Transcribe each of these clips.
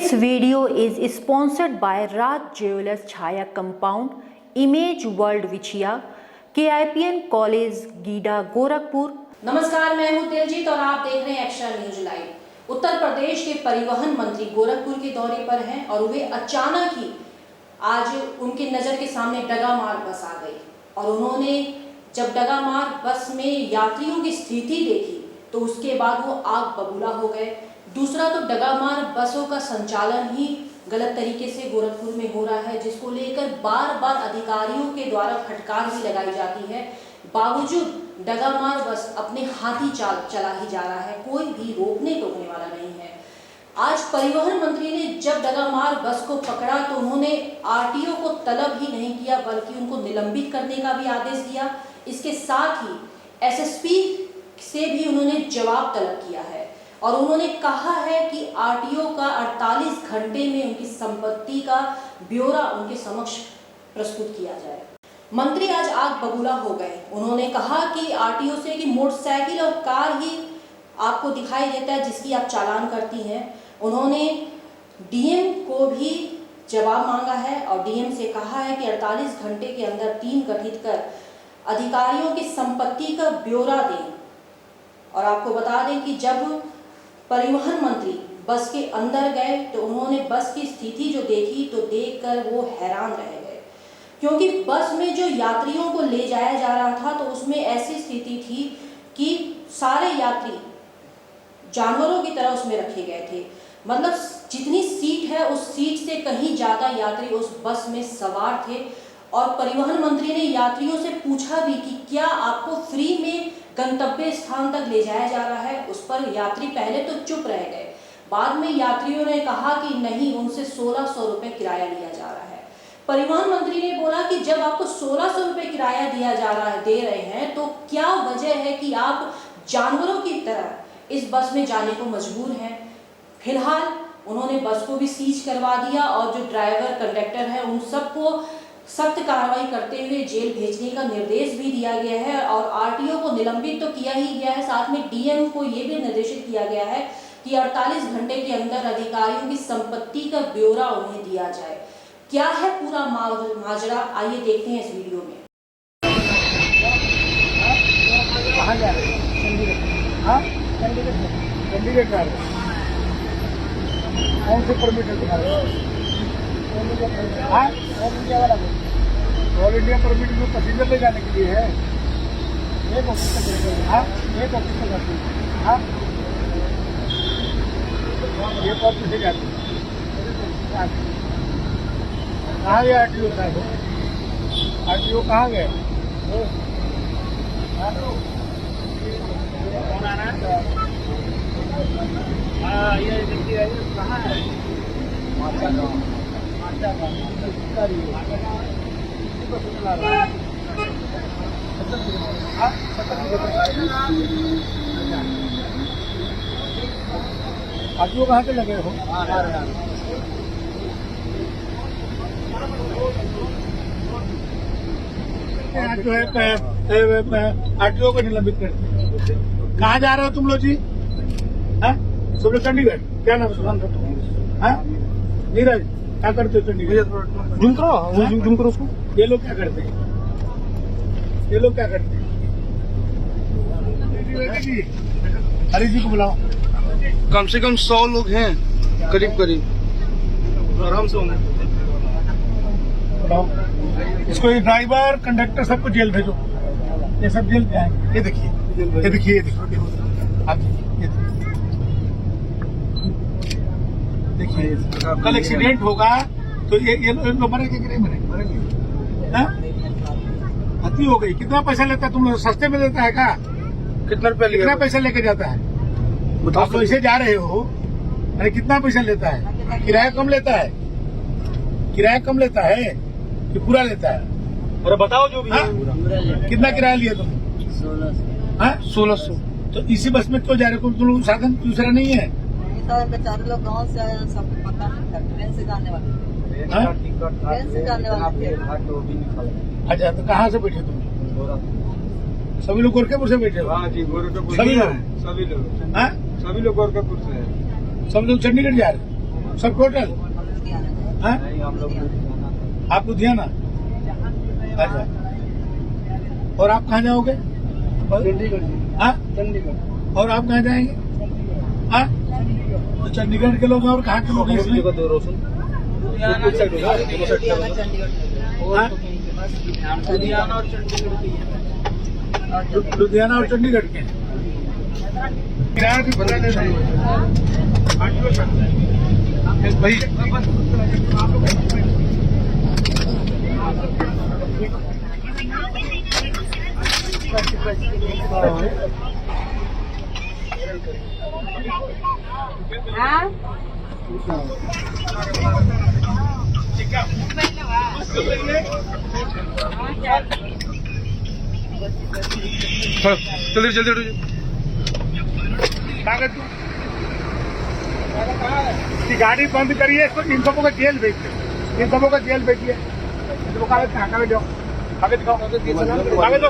This video is sponsored by Raj Jewelers Chaya Compound, Image World Vichia, KIPN college GIDA Gorakhpur. नमस्कार, मैं हूं दिलजीत और आप देख रहे हैं extra news live. Uttar Pradesh के परिवहन मंत्री गोरखपुर के दौरे पर हैं और वे अचानक ही आज उनकी नजर के सामने डगामार बस आ गई और उन्होंने जब डगामार बस में यात्रियों की स्थिति देखी तो उसके बाद वो आग बबूला हो गए। दूसरा तो डगामार बसों का संचालन ही गलत तरीके से गोरखपुर में हो रहा है, जिसको लेकर बार बार अधिकारियों के द्वारा फटकार भी लगाई जाती है। बावजूद डगामार बस अपने हाथी चाल चला ही जा रहा है, कोई भी रोकने टोकने वाला नहीं है। आज परिवहन मंत्री ने जब डगामार बस को पकड़ा तो उन्होंने आरटीओ को तलब ही नहीं किया बल्कि उनको निलंबित करने का भी आदेश दिया। इसके साथ ही एसएसपी से भी उन्होंने जवाब तलब किया है और उन्होंने कहा है कि आरटीओ का 48 घंटे में उनकी संपत्ति का ब्यौरा उनके समक्ष प्रस्तुत किया जाए। मंत्री आज आग बबूला हो गए। उन्होंने कहा कि आरटीओ से कि मोटरसाइकिल और कार ही आपको दिखाई देता है जिसकी आप चालान करती हैं। उन्होंने डीएम को भी जवाब मांगा है और डीएम से कहा है कि 48 घंटे के अंदर टीम गठित कर अधिकारियों की संपत्ति का ब्यौरा दें। और आपको बता दें कि जब परिवहन मंत्री बस के अंदर गए तो उन्होंने बस की स्थिति जो देखी तो देखकर वो हैरान रह गए, क्योंकि बस में जो यात्रियों को ले जाया जा रहा था तो उसमें ऐसी स्थिति थी कि सारे यात्री जानवरों की तरह उसमें रखे गए थे। मतलब जितनी सीट है उस सीट से कहीं ज़्यादा यात्री उस बस में सवार थे। और परिवहन मंत्री ने यात्रियों से पूछा भी कि क्या आपको फ्री में गंतव्य स्थान तक ले जाया जा रहा है। उस पर यात्री पहले तो चुप रह गए, बाद में यात्रियों ने कहा कि नहीं, उनसे 1600 रुपये किराया लिया जा रहा है। परिवहन मंत्री ने बोला कि जब आपको 1600 रुपये किराया दिया जा रहा है, दे रहे हैं, तो क्या वजह है कि आप जानवरों की तरह इस बस में जाने को मजबूर हैं। फिलहाल उन्होंने बस को भी सीज करवा दिया और जो ड्राइवर कंडक्टर है उन सबको सख्त कार्रवाई करते हुए जेल भेजने का निर्देश भी दिया गया है और आरटीओ को निलंबित तो किया ही गया है, साथ में डीएम को ये भी निर्देशित किया गया है कि 48 घंटे के अंदर अधिकारियों की संपत्ति का ब्यौरा उन्हें दिया जाए। क्या है पूरा माजरा, आइए देखते हैं इस वीडियो में। कहाँ जा रहे हैं? हाँ, चंडीगढ़ जा रहे हैं। कौन से परमिट है तुम्हारे? हाँ, ऑल इंडिया परमिट में पैसेंजर ले जाने के लिए है। एक ऑफिस तक, हाँ, एक ऑफिस तक जाती है। हाँ, एक ऑफिस से जाती है। कहाँ गया आरटीओ साहब? आरटीओ कहाँ गए? कौन आ रहा है? हाँ, ये देखिए कहाँ है? माता गाँव। आरटीओ कहाँ से लगे हो? जो है आरटीओ को निलंबित करते। कहाँ जा रहे हो तुम लोग जी? सब लोग चंडीगढ़। क्या नाम है? नीरज, क्या करते हो चंडीगढ़? जूम करो, जूम करो उसको। ये लोग क्या करते हैं? ये लोग क्या करते हैं? हरी जी को बुलाओ। कम से कम 100 लोग हैं, करीब करीब आराम से होंगे। इसको ये ड्राइवर कंडक्टर सबको जेल भेजो। ये सब जेल जाएंगे। ये देखिए, ये देखिए, ये देखिए, आप देखिए, कल एक्सीडेंट होगा तो ये लोग मरेंगे कि नहीं मरेंगे? अति हो गई। कितना पैसा लेता है तुम लोग? सस्ते में देता है क्या? कितना पैसा लेके जाता है? आप लोग इसे जा रहे हो, अरे कितना पैसा लेता है? किराया कम लेता है? किराया कम लेता है कि पूरा लेता है? अरे बताओ जो भी है। कितना किराया लिया तुम? 1600। तो इसी बस में क्यों जा रहे हो? तुम लोग साधन दूसरा नहीं है? बेचारे लोग गाँव से आए, सबको पता नहीं था। ट्रेन से जाने वाले, ट्रेन से जाने वाले थे। अच्छा, तो कहाँ से बैठे तुम? सभी लोग गोरखपुर से बैठे हो? हाँ जी, गोरखपुर सभी लोग। सभी लोग हाँ, सभी लोग गोरखपुर से हैं। सब लोग चंडीगढ़ जा रहे हैं। सब टोटल? लुधियाना हाँ? आप लुधियाना? अच्छा। और आप कहाँ जाओगे? चंडीगढ़। हाँ? चंडीगढ़। और आप कहाँ जाएंगे? हाँ? तो चंडीगढ़ के लोग हैं और कहाँ के लोग हैं इसमें? लुधियाना चंडीगढ़ हाँ? लुधियाना और चंडीगढ़ के हैं। किराया भी पता नहीं भाई। हाँ जल्दी जल्दी कागज की गाड़ी बंद करिए, इसको इन सबों का जेल भेजिए, इन सबों का जेल भेजिए। इसको कागज कहाँ? कागज दो, कागज दिखाओ, कागज दो, कागज दो।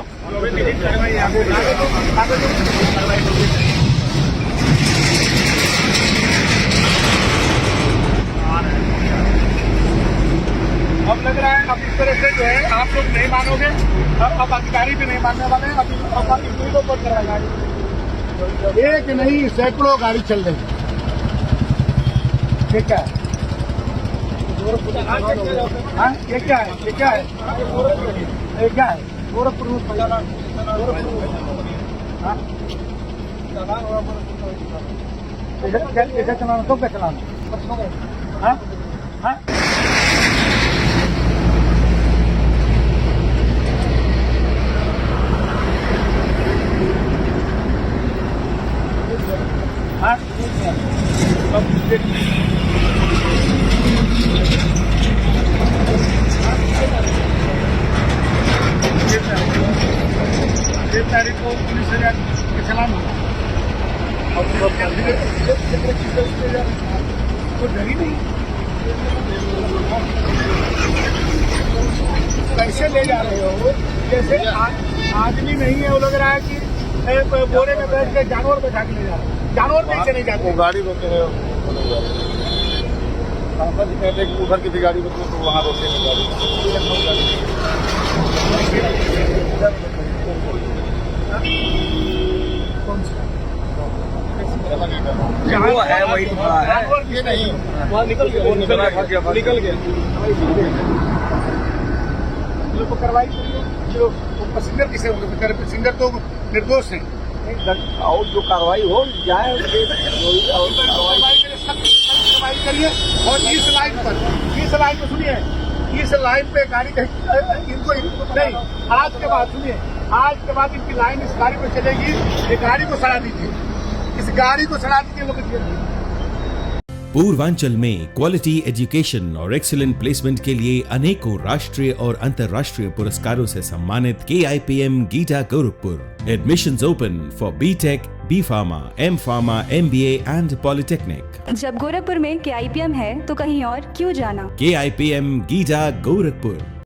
अब लग रहा है अब इस तरह से जो है आप लोग नहीं मानोगे, अब अधिकारी भी नहीं मानने वाले हैं। अभी अब इसी को बंद करा गाड़ी, एक नहीं सैकड़ों गाड़ी चल रही है। ये क्या है? हाँ? ये क्या है? ये क्या है? ये क्या है? गोरखपुर में हाँ? कैसे चलाना? तो क्या चलाना? हाँ? हाँ? हाँ? एक तारीख को 19,000 के चलान होगा और तो डर ही नहीं। कैसे ले जा रहे हो? जैसे आदमी नहीं है, वो लग रहा है कि बोरे में बैठ के जानवर बैठा के ले जा रहे हैं। जानवर पीछे नहीं जाते, गाड़ी रोके हैं उधर की भी गाड़ी रोके तो वहाँ रोकेंगे गाड़ी। कौन सा? वो है वही थोड़ा है। ये नहीं वहाँ निकल गया निकल गया। लोग को कार्रवाई करिए। जो पैसेंजर किसे होंगे? पैसेंजर तो निर्दोष हैं। और जो कार्रवाई हो जाए कार्रवाई करिए। और इस लाइन पर सुनिए, इस लाइन पे गाड़ी इनको नहीं, आज के बाद सुनिए, आज के बाद इनकी लाइन इस गाड़ी पे चलेगी। ये गाड़ी को सड़ा दीजिए, इस गाड़ी को सड़ा दीजिए। लोग पूर्वांचल में क्वालिटी एजुकेशन और एक्सीलेंट प्लेसमेंट के लिए अनेकों राष्ट्रीय और अंतर्राष्ट्रीय पुरस्कारों से सम्मानित KIPM गीटा Gorakhpur. Admissions open for BTech, B.Pharma, M.Pharma, MBA and Polytechnic. जब गोरखपुर में KIPM है तो कहीं और क्यों जाना? KIPM गीटा गोरखपुर।